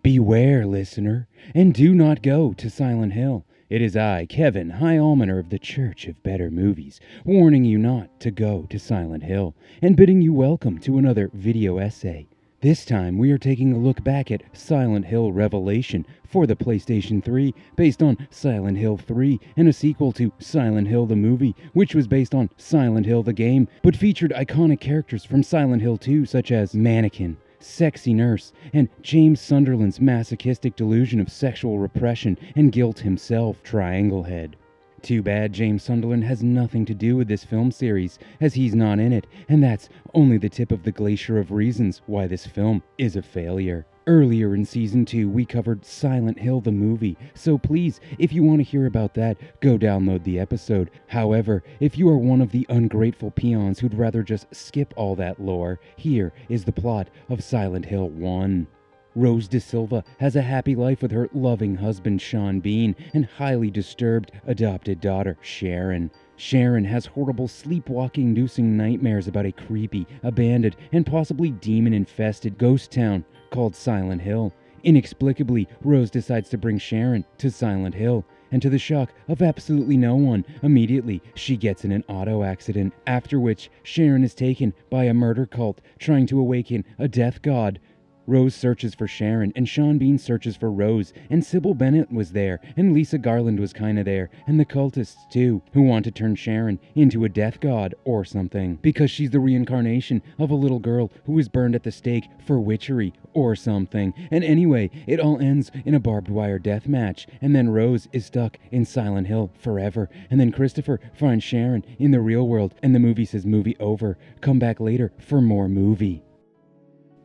Beware, listener, and do not go to Silent Hill. It is I, Kevin, High Almoner of the Church of Better Movies, warning you not to go to Silent Hill, and bidding you welcome to another video essay. This time we are taking a look back at Silent Hill Revelation for the PlayStation 3, based on Silent Hill 3, and a sequel to Silent Hill the movie, which was based on Silent Hill the game, but featured iconic characters from Silent Hill 2 such as Mannequin, Sexy Nurse, and James Sunderland's masochistic delusion of sexual repression and guilt himself, Triangle Head. Too bad James Sunderland has nothing to do with this film series, as he's not in it, and that's only the tip of the glacier of reasons why this film is a failure. Earlier in Season 2, we covered Silent Hill the movie, so please, if you want to hear about that, go download the episode. However, if you are one of the ungrateful peons who'd rather just skip all that lore, here is the plot of Silent Hill 1. Rose De Silva has a happy life with her loving husband Sean Bean and highly disturbed adopted daughter Sharon. Sharon has horrible sleepwalking-inducing nightmares about a creepy, abandoned, and possibly demon-infested ghost town called Silent Hill. Inexplicably, Rose decides to bring Sharon to Silent Hill, and to the shock of absolutely no one, immediately she gets in an auto accident, after which Sharon is taken by a murder cult trying to awaken a death god. Rose searches for Sharon, and Sean Bean searches for Rose, and Sybil Bennett was there, and Lisa Garland was kinda there, and the cultists too, who want to turn Sharon into a death god or something, because she's the reincarnation of a little girl who was burned at the stake for witchery or something. And anyway, it all ends in a barbed wire death match, and then Rose is stuck in Silent Hill forever, and then Christopher finds Sharon in the real world, and the movie says movie over, come back later for more movie.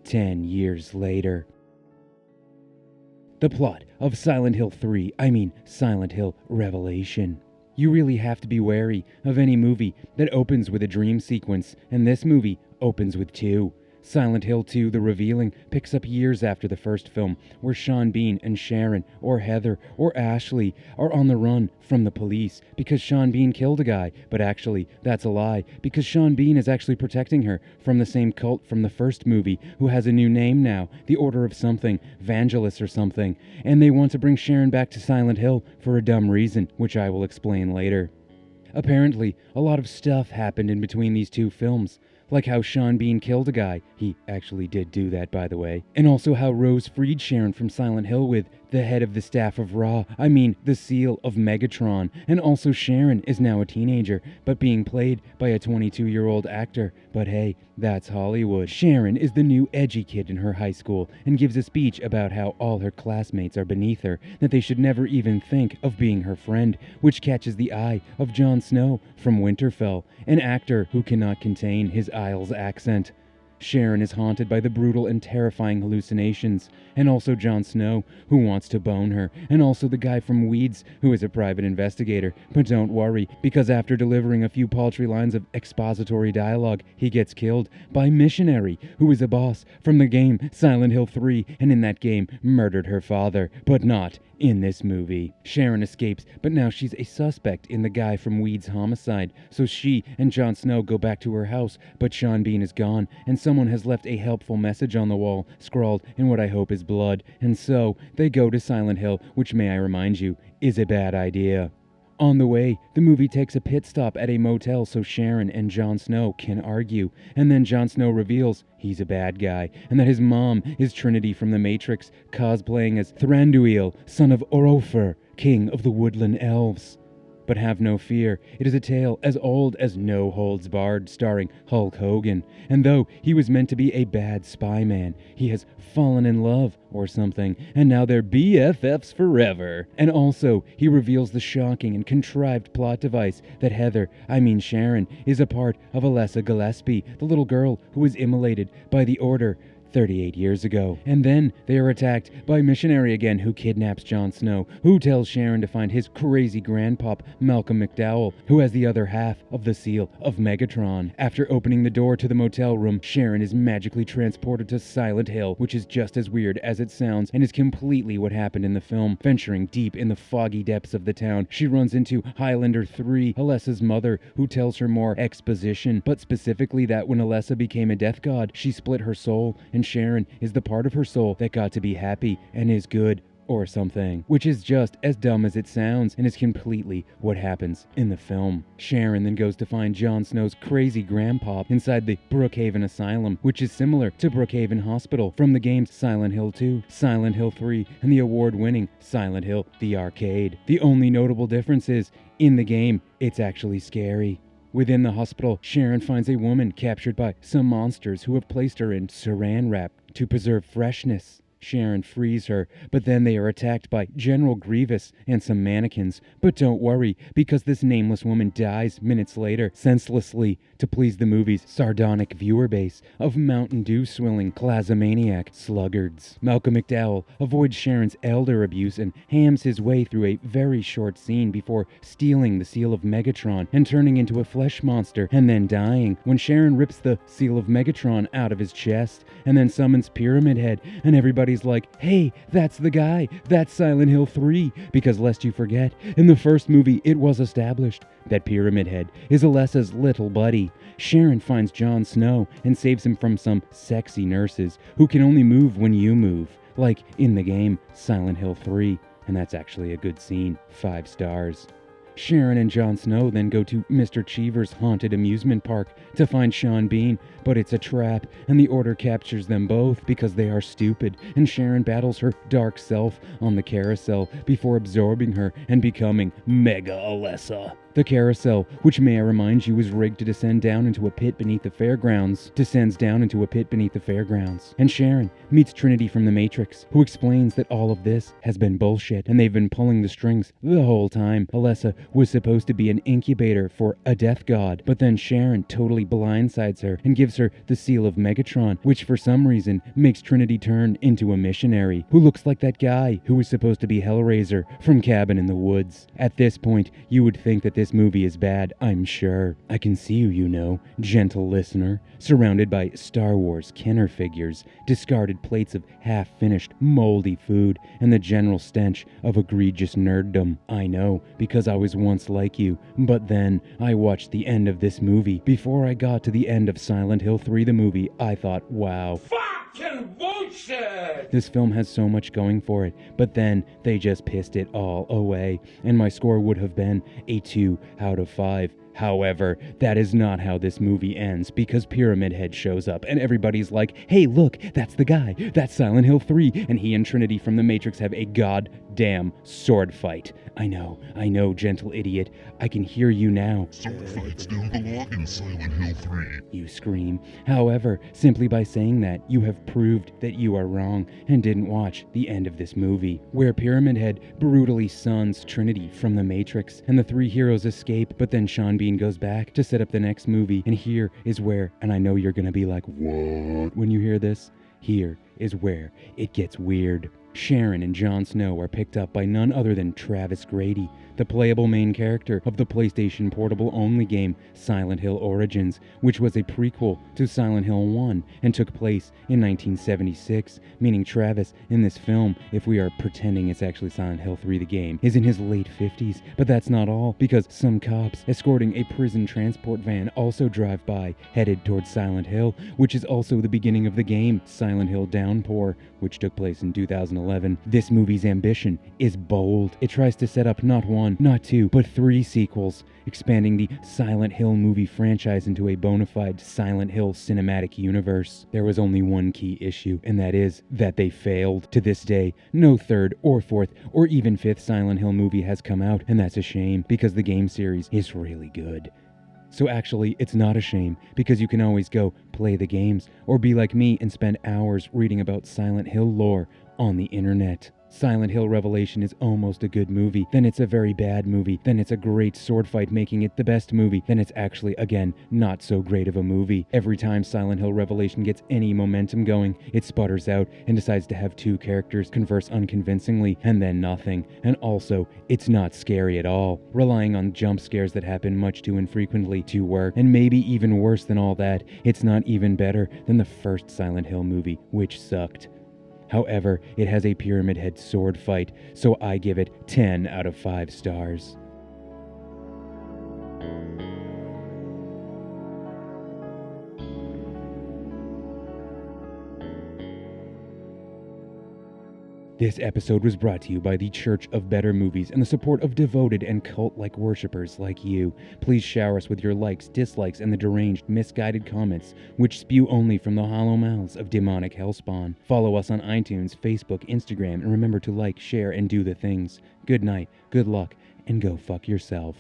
10 years later. The plot of Silent Hill 3, Silent Hill Revelation. You really have to be wary of any movie that opens with a dream sequence, and this movie opens with two. Silent Hill 2, The Revealing, picks up years after the first film, where Sean Bean and Sharon, or Heather, or Ashley, are on the run from the police because Sean Bean killed a guy, but actually, that's a lie, because Sean Bean is actually protecting her from the same cult from the first movie, who has a new name now, the Order of something, Vangelis or something, and they want to bring Sharon back to Silent Hill for a dumb reason, which I will explain later. Apparently, a lot of stuff happened in between these two films. Like how Sean Bean killed a guy, he actually did do that by the way, and also how Rose freed Sharon from Silent Hill with the head of the staff of Ra, the seal of Megatron, and also Sharon is now a teenager, but being played by a 22-year-old actor, but hey, that's Hollywood. Sharon is the new edgy kid in her high school, and gives a speech about how all her classmates are beneath her, that they should never even think of being her friend, which catches the eye of Jon Snow from Winterfell, an actor who cannot contain his Isles accent. Sharon is haunted by the brutal and terrifying hallucinations, and also Jon Snow, who wants to bone her, and also the guy from Weeds, who is a private investigator. But don't worry, because after delivering a few paltry lines of expository dialogue, he gets killed by Missionary, who is a boss from the game Silent Hill 3, and in that game murdered her father, but not in this movie. Sharon escapes, but now she's a suspect in the guy from Weeds' homicide, so she and Jon Snow go back to her house, but Sean Bean is gone, and someone has left a helpful message on the wall, scrawled in what I hope is blood, and so they go to Silent Hill, which, may I remind you, is a bad idea. On the way, the movie takes a pit stop at a motel so Sharon and Jon Snow can argue, and then Jon Snow reveals he's a bad guy, and that his mom is Trinity from The Matrix, cosplaying as Thranduil, son of Orofer, king of the woodland elves. But have no fear, it is a tale as old as No Holds Barred, starring Hulk Hogan, and though he was meant to be a bad spy man, he has fallen in love or something, and now they're BFFs forever. And also, he reveals the shocking and contrived plot device that Sharon, is a part of Alessa Gillespie, the little girl who was immolated by the Order 38 years ago. And then they are attacked by Missionary again, who kidnaps Jon Snow, who tells Sharon to find his crazy grandpop, Malcolm McDowell, who has the other half of the seal of Megatron. After opening the door to the motel room, Sharon is magically transported to Silent Hill, which is just as weird as it sounds, and is completely what happened in the film. Venturing deep in the foggy depths of the town, she runs into Highlander 3, Alessa's mother, who tells her more exposition, but specifically that when Alessa became a death god, she split her soul, and and Sharon is the part of her soul that got to be happy and is good or something, which is just as dumb as it sounds and is completely what happens in the film. Sharon then goes to find Jon Snow's crazy grandpa inside the Brookhaven Asylum, which is similar to Brookhaven Hospital from the games Silent Hill 2, Silent Hill 3, and the award-winning Silent Hill the Arcade. The only notable difference is, in the game, it's actually scary. Within the hospital, Sharon finds a woman captured by some monsters who have placed her in saran wrap to preserve freshness. Sharon frees her, but then they are attacked by General Grievous and some mannequins. But don't worry, because this nameless woman dies minutes later, senselessly, to please the movie's sardonic viewer base of Mountain Dew-swilling clazomaniac sluggards. Malcolm McDowell avoids Sharon's elder abuse and hams his way through a very short scene before stealing the seal of Megatron and turning into a flesh monster, and then dying when Sharon rips the seal of Megatron out of his chest and then summons Pyramid Head, and everybody's like, hey, that's the guy, that's Silent Hill 3, because lest you forget, in the first movie it was established that Pyramid Head is Alessa's little buddy. Sharon finds Jon Snow and saves him from some sexy nurses who can only move when you move, like in the game Silent Hill 3, and that's actually a good scene, 5 stars. Sharon and Jon Snow then go to Mr. Cheever's haunted amusement park to find Sean Bean, but it's a trap, and the Order captures them both because they are stupid, and Sharon battles her dark self on the carousel before absorbing her and becoming Mega Alessa. The carousel, which may I remind you is rigged to descend down into a pit beneath the fairgrounds, descends down into a pit beneath the fairgrounds. And Sharon meets Trinity from the Matrix, who explains that all of this has been bullshit, and they've been pulling the strings the whole time. Alessa was supposed to be an incubator for a death god, but then Sharon totally blindsides her and gives her the seal of Megatron, which for some reason makes Trinity turn into a missionary, who looks like that guy who was supposed to be Hellraiser from Cabin in the Woods. At this point, you would think that this movie is bad, I'm sure. I can see you, you know, gentle listener, surrounded by Star Wars Kenner figures, discarded plates of half-finished, moldy food, and the general stench of egregious nerddom. I know, because I was once like you, but then I watched the end of this movie. Before I got to the end of Silent Hill 3 the movie, I thought, wow. Fucking bullshit! This film has so much going for it, but then they just pissed it all away, and my score would have been a 2 out of 5. However, that is not how this movie ends, because Pyramid Head shows up and everybody's like, hey look, that's the guy, that's Silent Hill 3, and he and Trinity from the Matrix have a goddamn sword fight. I know, gentle idiot, I can hear you now. Sword fights don't belong in Silent Hill 3. You scream. However, simply by saying that, you have proved that you are wrong and didn't watch the end of this movie, where Pyramid Head brutally suns Trinity from the Matrix, and the 3 heroes escape, but then Sean Bean goes back to set up the next movie, and here is where, and I know you're gonna be like, what? When you hear this, here is where it gets weird. Sharon and Jon Snow are picked up by none other than Travis Grady, the playable main character of the PlayStation Portable-only game Silent Hill Origins, which was a prequel to Silent Hill 1 and took place in 1976, meaning Travis in this film, if we are pretending it's actually Silent Hill 3 the game, is in his late 50s. But that's not all, because some cops escorting a prison transport van also drive by, headed towards Silent Hill, which is also the beginning of the game Silent Hill Downpour, which took place in 2011. This movie's ambition is bold. It tries to set up not 1, not 2, but 3 sequels, expanding the Silent Hill movie franchise into a bona fide Silent Hill cinematic universe. There was only one key issue, and that is that they failed. To this day, no 3rd or 4th or even 5th Silent Hill movie has come out, and that's a shame, because the game series is really good. So actually, it's not a shame, because you can always go play the games, or be like me and spend hours reading about Silent Hill lore on the internet. Silent Hill Revelation is almost a good movie, then it's a very bad movie, then it's a great sword fight making it the best movie, then it's actually, again, not so great of a movie. Every time Silent Hill Revelation gets any momentum going, it sputters out and decides to have 2 characters converse unconvincingly, and then nothing. And also, it's not scary at all, relying on jump scares that happen much too infrequently to work, and maybe even worse than all that, it's not even better than the first Silent Hill movie, which sucked. However, it has a Pyramid Head sword fight, so I give it 10 out of 5 stars. This episode was brought to you by the Church of Better Movies and the support of devoted and cult-like worshippers like you. Please shower us with your likes, dislikes, and the deranged, misguided comments, which spew only from the hollow mouths of demonic hellspawn. Follow us on iTunes, Facebook, Instagram, and remember to like, share, and do the things. Good night, good luck, and go fuck yourself.